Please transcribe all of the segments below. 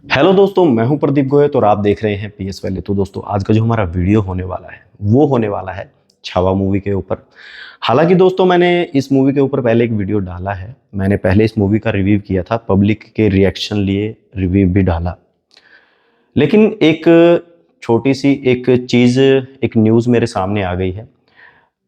Hello दोस्तों, मैं हूं प्रदीप गोयल और आप देख रहे हैं पीएस वैली। तो दोस्तों, आज का जो हमारा वीडियो होने वाला है वो होने वाला है छावा मूवी के ऊपर। हालांकि दोस्तों, मैंने इस मूवी के ऊपर पहले एक वीडियो डाला है। मैंने पहले इस मूवी का रिव्यू किया था, पब्लिक के रिएक्शन लिए रिव्यू भी डाला। लेकिन एक छोटी सी एक चीज़, एक न्यूज़ मेरे सामने आ गई है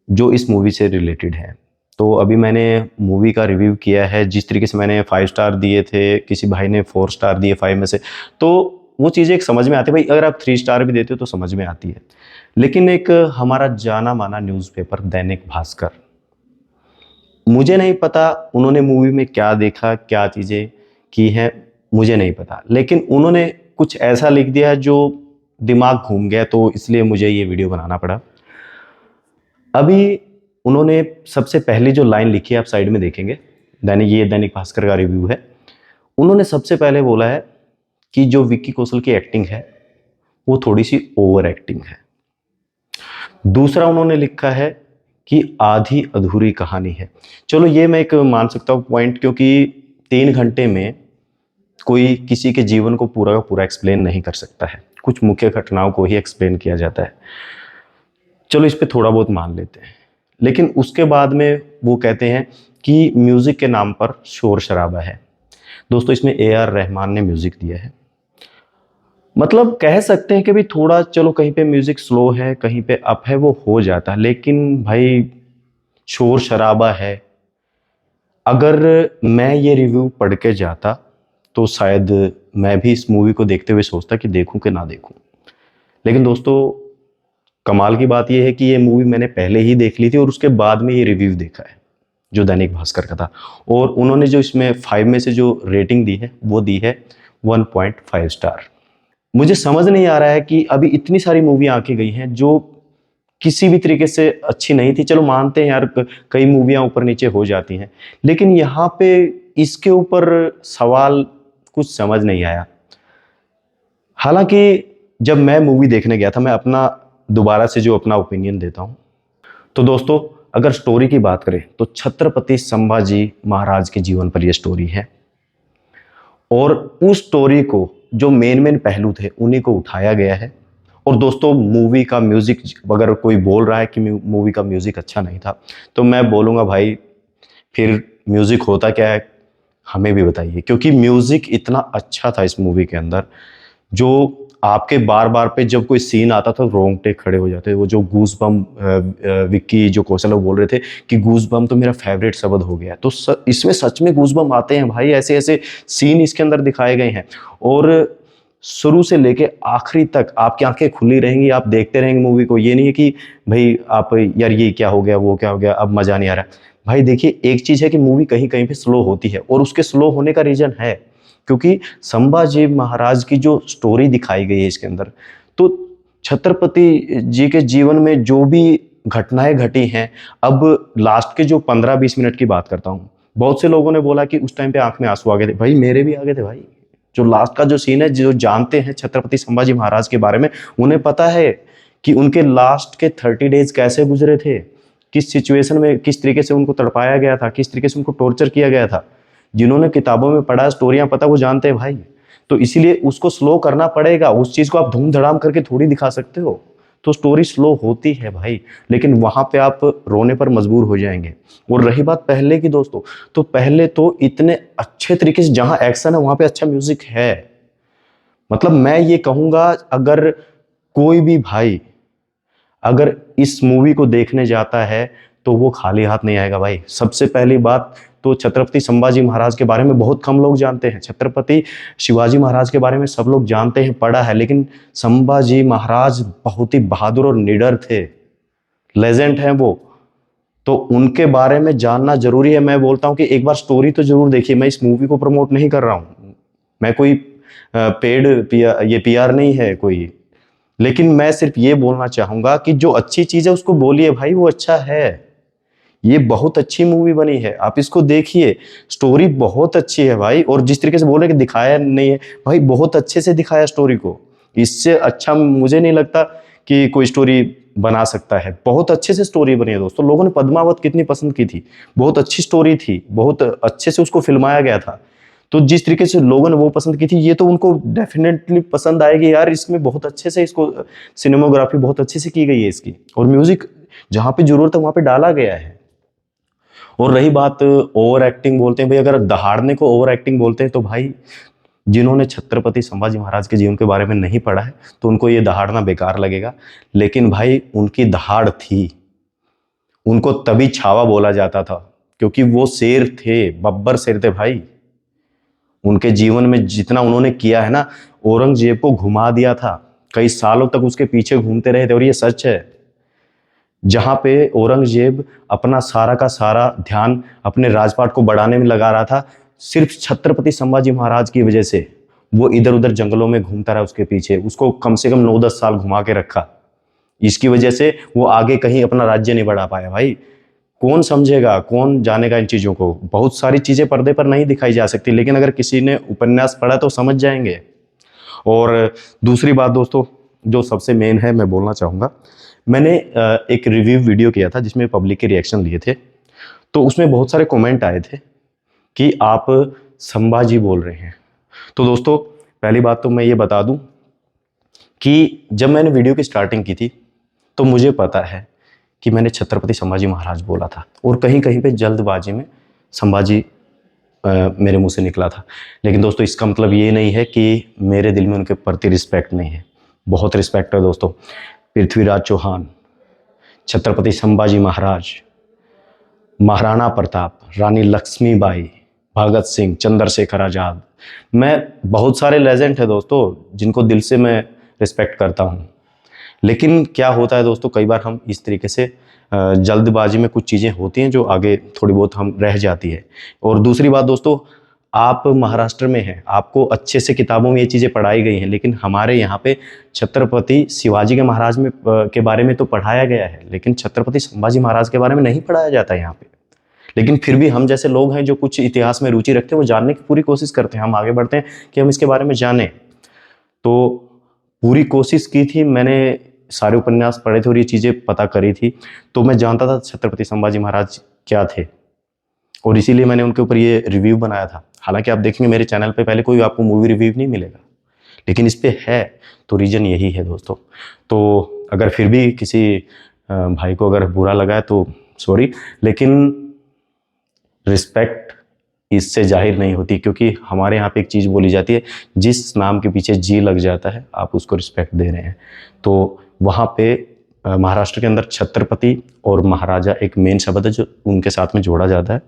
जो इस मूवी से रिलेटेड है। तो अभी मैंने मूवी का रिव्यू किया है। जिस तरीके से मैंने 5 स्टार दिए थे, किसी भाई ने 4 स्टार दिए 5 में से, तो वो चीज़ें एक समझ में आती है भाई। अगर आप 3 स्टार भी देते हो तो समझ में आती है। लेकिन एक हमारा जाना माना न्यूज़पेपर दैनिक भास्कर, मुझे नहीं पता उन्होंने मूवी में क्या देखा, क्या चीज़ें की हैं, मुझे नहीं पता। लेकिन उन्होंने कुछ ऐसा लिख दिया जो दिमाग घूम गया, तो इसलिए मुझे ये वीडियो बनाना पड़ा। अभी उन्होंने सबसे पहली जो लाइन लिखी है, आप साइड में देखेंगे, दैनिक भास्कर का रिव्यू है। उन्होंने सबसे पहले बोला है कि जो विक्की कौशल की एक्टिंग है वो थोड़ी सी ओवर एक्टिंग है। दूसरा उन्होंने लिखा है कि आधी अधूरी कहानी है। चलो, ये मैं एक मान सकता हूँ पॉइंट, क्योंकि 3 घंटे में कोई किसी के जीवन को पूरा का पूरा एक्सप्लेन नहीं कर सकता है। कुछ मुख्य घटनाओं को ही एक्सप्लेन किया जाता है। चलो, इस पे थोड़ा बहुत मान लेते हैं। लेकिन उसके बाद में वो कहते हैं कि म्यूज़िक के नाम पर शोर शराबा है। दोस्तों, इसमें AR रहमान ने म्यूज़िक दिया है। मतलब कह सकते हैं कि भी थोड़ा, चलो कहीं पे म्यूज़िक स्लो है, कहीं पे अप है, वो हो जाता है। लेकिन भाई, शोर शराबा है। अगर मैं ये रिव्यू पढ़ के जाता तो शायद मैं भी इस मूवी को देखते हुए सोचता कि देखूं कि ना देखूं। लेकिन दोस्तों, कमाल की बात यह है कि ये मूवी मैंने पहले ही देख ली थी और उसके बाद में ये रिव्यू देखा है जो दैनिक भास्कर का था। और उन्होंने जो इसमें 5 में से जो रेटिंग दी है वो दी है 1.5 स्टार। मुझे समझ नहीं आ रहा है कि अभी इतनी सारी मूवी आके गई हैं जो किसी भी तरीके से अच्छी नहीं थी। चलो मानते हैं यार, कई मूवियां ऊपर नीचे हो जाती हैं, लेकिन यहाँ पे इसके ऊपर सवाल कुछ समझ नहीं आया। हालांकि जब मैं मूवी देखने गया था, मैं अपना दोबारा से जो अपना ओपिनियन देता हूं, तो दोस्तों, अगर स्टोरी की बात करें तो छत्रपति संभाजी महाराज के जीवन पर यह स्टोरी है। और उस स्टोरी को जो मेन पहलू थे उन्हीं को उठाया गया है। और दोस्तों, मूवी का म्यूजिक, अगर कोई बोल रहा है कि मूवी का म्यूजिक अच्छा नहीं था, तो मैं बोलूँगा भाई, फिर म्यूजिक होता क्या है हमें भी बताइए। क्योंकि म्यूजिक इतना अच्छा था इस मूवी के अंदर, जो आपके बार बार पे जब कोई सीन आता था रोंगटे खड़े हो जाते। वो जो गूज बम, विक्की जो कौशल बोल रहे थे कि गूज बम तो मेरा फेवरेट शब्द हो गया। तो इसमें सच में गूज बम आते हैं भाई। ऐसे ऐसे सीन इसके अंदर दिखाए गए हैं और शुरू से लेके आखिरी तक आपकी आंखें खुली रहेंगी, आप देखते रहेंगे मूवी को। ये नहीं है कि भाई आप यार ये क्या हो गया, वो क्या हो गया, अब मजा नहीं आ रहा। भाई देखिए, एक चीज है कि मूवी कहीं कहीं पे स्लो होती है और उसके स्लो होने का रीजन है क्योंकि संभाजी महाराज की जो स्टोरी दिखाई गई है इसके अंदर, तो छत्रपति जी के जीवन में जो भी घटनाएं घटी हैं, अब लास्ट के जो 15-20 मिनट की बात करता हूँ। बहुत से लोगों ने बोला कि उस टाइम पे आंख में आंसू आ गए थे। भाई मेरे भी आ गए थे भाई। जो लास्ट का जो सीन है, जो जानते हैं छत्रपति संभाजी महाराज के बारे में, उन्हें पता है कि उनके लास्ट के 30 डेज कैसे गुजरे थे, किस सिचुएशन में, किस तरीके से उनको तड़पाया गया था, किस तरीके से उनको टॉर्चर किया गया था। जिन्होंने किताबों में पढ़ा, स्टोरियां पता, वो जानते हैं भाई। तो इसीलिए उसको स्लो करना पड़ेगा। उस चीज को आप धूम धड़ाम करके थोड़ी दिखा सकते हो। तो स्टोरी स्लो होती है भाई, लेकिन वहां पे आप रोने पर मजबूर हो जाएंगे। और रही बात पहले की दोस्तों, तो पहले तो इतने अच्छे तरीके से, जहां एक्शन है वहां पे अच्छा म्यूजिक है। मतलब मैं ये कहूंगा, अगर कोई भी भाई अगर इस मूवी को देखने जाता है तो वो खाली हाथ नहीं आएगा भाई। सबसे पहली बात तो छत्रपति संभाजी महाराज के बारे में बहुत कम लोग जानते हैं। छत्रपति शिवाजी महाराज के बारे में सब लोग जानते हैं, पढ़ा है, लेकिन संभाजी महाराज बहुत ही बहादुर और निडर थे, लेजेंड हैं वो। तो उनके बारे में जानना जरूरी है। मैं बोलता हूं कि एक बार स्टोरी तो जरूर देखिए। मैं इस मूवी को प्रमोट नहीं कर रहा हूं, मैं कोई पेड ये PR नहीं है कोई, लेकिन मैं सिर्फ ये बोलना चाहूंगा कि जो अच्छी चीज है उसको बोलिए भाई, वो अच्छा है। ये बहुत अच्छी मूवी बनी है, आप इसको देखिए। स्टोरी बहुत अच्छी है भाई। और जिस तरीके से बोल रहे कि दिखाया नहीं है, भाई बहुत अच्छे से दिखाया स्टोरी को। इससे अच्छा मुझे नहीं लगता कि कोई स्टोरी बना सकता है। बहुत अच्छे से स्टोरी बनी है दोस्तों। लोगों ने पद्मावत कितनी पसंद की थी, बहुत अच्छी स्टोरी थी, बहुत अच्छे से उसको फिल्माया गया था। तो जिस तरीके से लोगों ने वो पसंद की थी, ये तो उनको डेफिनेटली पसंद आएगी यार, इसमें बहुत अच्छे से इसको सिनेमाग्राफी बहुत अच्छे से की गई है इसकी, और म्यूजिक जहाँ पे जरूरत है वहाँ पे डाला गया है। और रही बात ओवर एक्टिंग बोलते हैं भाई, अगर दहाड़ने को ओवर एक्टिंग बोलते हैं तो भाई जिन्होंने छत्रपति संभाजी महाराज के जीवन के बारे में नहीं पढ़ा है तो उनको ये दहाड़ना बेकार लगेगा, लेकिन भाई उनकी दहाड़ थी। उनको तभी छावा बोला जाता था क्योंकि वो शेर थे, बब्बर शेर थे भाई। उनके जीवन में जितना उन्होंने किया है ना, औरंगजेब को घुमा दिया था, कई सालों तक उसके पीछे घूमते रहे थे, और ये सच है। जहां पे औरंगजेब अपना सारा का सारा ध्यान अपने राजपाट को बढ़ाने में लगा रहा था, सिर्फ छत्रपति संभाजी महाराज की वजह से वो इधर उधर जंगलों में घूमता रहा उसके पीछे, उसको कम से कम 9-10 साल घुमा के रखा। इसकी वजह से वो आगे कहीं अपना राज्य नहीं बढ़ा पाया भाई। कौन समझेगा, कौन जानेगा इन चीज़ों को। बहुत सारी चीज़ें पर्दे पर नहीं दिखाई जा सकती, लेकिन अगर किसी ने उपन्यास पढ़ा तो समझ जाएंगे। और दूसरी बात दोस्तों, जो सबसे मेन है, मैं बोलना चाहूँगा, मैंने एक रिव्यू वीडियो किया था जिसमें पब्लिक के रिएक्शन लिए थे, तो उसमें बहुत सारे कमेंट आए थे कि आप संभाजी बोल रहे हैं। तो दोस्तों पहली बात तो मैं ये बता दूं कि जब मैंने वीडियो की स्टार्टिंग की थी तो मुझे पता है कि मैंने छत्रपति संभाजी महाराज बोला था, और कहीं कहीं पे जल्दबाजी में संभाजी मेरे मुंह से निकला था। लेकिन दोस्तों इसका मतलब ये नहीं है कि मेरे दिल में उनके प्रति रिस्पेक्ट नहीं है, बहुत रिस्पेक्ट है दोस्तों। पृथ्वीराज चौहान, छत्रपति संभाजी महाराज, महाराणा प्रताप, रानी लक्ष्मीबाई, भगत सिंह, चंद्रशेखर आजाद, मैं बहुत सारे लेजेंड है दोस्तों जिनको दिल से मैं रिस्पेक्ट करता हूँ। लेकिन क्या होता है दोस्तों, कई बार हम इस तरीके से जल्दबाजी में कुछ चीज़ें होती हैं जो आगे थोड़ी बहुत हम रह जाती है। और दूसरी बात दोस्तों, आप महाराष्ट्र में हैं, आपको अच्छे से किताबों में ये चीज़ें पढ़ाई गई हैं, लेकिन हमारे यहाँ पे छत्रपति शिवाजी के महाराज में के बारे में तो पढ़ाया गया है, लेकिन छत्रपति संभाजी महाराज के बारे में नहीं पढ़ाया जाता है यहाँ पे। लेकिन फिर भी हम जैसे लोग हैं जो कुछ इतिहास में रुचि रखते हैं, वो जानने की पूरी कोशिश करते हैं, हम आगे बढ़ते हैं कि हम इसके बारे में जानें। तो पूरी कोशिश की थी मैंने, सारे उपन्यास पढ़े थे और ये चीज़ें पता करी थी, तो मैं जानता था छत्रपति संभाजी महाराज क्या थे, और इसीलिए मैंने उनके ऊपर ये रिव्यू बनाया था। हालांकि आप देखेंगे मेरे चैनल पे पहले कोई आपको मूवी रिव्यू नहीं मिलेगा, लेकिन इस पे है, तो रीज़न यही है दोस्तों। तो अगर फिर भी किसी भाई को अगर बुरा लगा है तो सॉरी, लेकिन रिस्पेक्ट इससे जाहिर नहीं होती, क्योंकि हमारे यहाँ पे एक चीज़ बोली जाती है, जिस नाम के पीछे जी लग जाता है आप उसको रिस्पेक्ट दे रहे हैं। तो वहाँ पे महाराष्ट्र के अंदर छत्रपति और महाराजा एक मेन शब्द है जो उनके साथ में जोड़ा जाता है,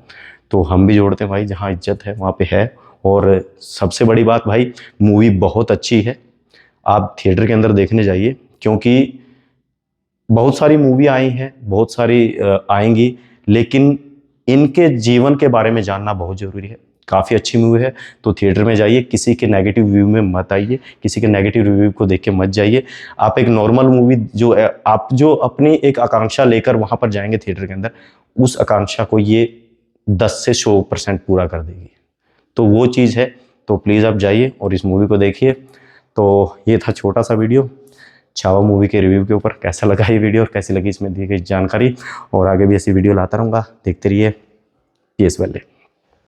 तो हम भी जोड़ते हैं भाई, जहाँ इज्जत है वहाँ पे है। और सबसे बड़ी बात भाई, मूवी बहुत अच्छी है, आप थिएटर के अंदर देखने जाइए, क्योंकि बहुत सारी मूवी आई हैं, बहुत सारी आएंगी, लेकिन इनके जीवन के बारे में जानना बहुत ज़रूरी है। काफ़ी अच्छी मूवी है, तो थिएटर में जाइए, किसी के नेगेटिव रिव्यू में मत आइए, किसी के नेगेटिव रिव्यू को देख के मत जाइए। आप एक नॉर्मल मूवी जो है, आप जो अपनी एक आकांक्षा लेकर वहाँ पर जाएंगे थिएटर के अंदर, उस आकांक्षा को ये 10 से 100% पूरा कर देगी। तो वो चीज़ है, तो प्लीज़ आप जाइए और इस मूवी को देखिए। तो ये था छोटा सा वीडियो छावा मूवी के रिव्यू के ऊपर। कैसा लगा ये वीडियो और कैसी लगी इसमें दी गई जानकारी, और आगे भी ऐसी वीडियो लाता रहूँगा, देखते रहिए। पीएस वैले।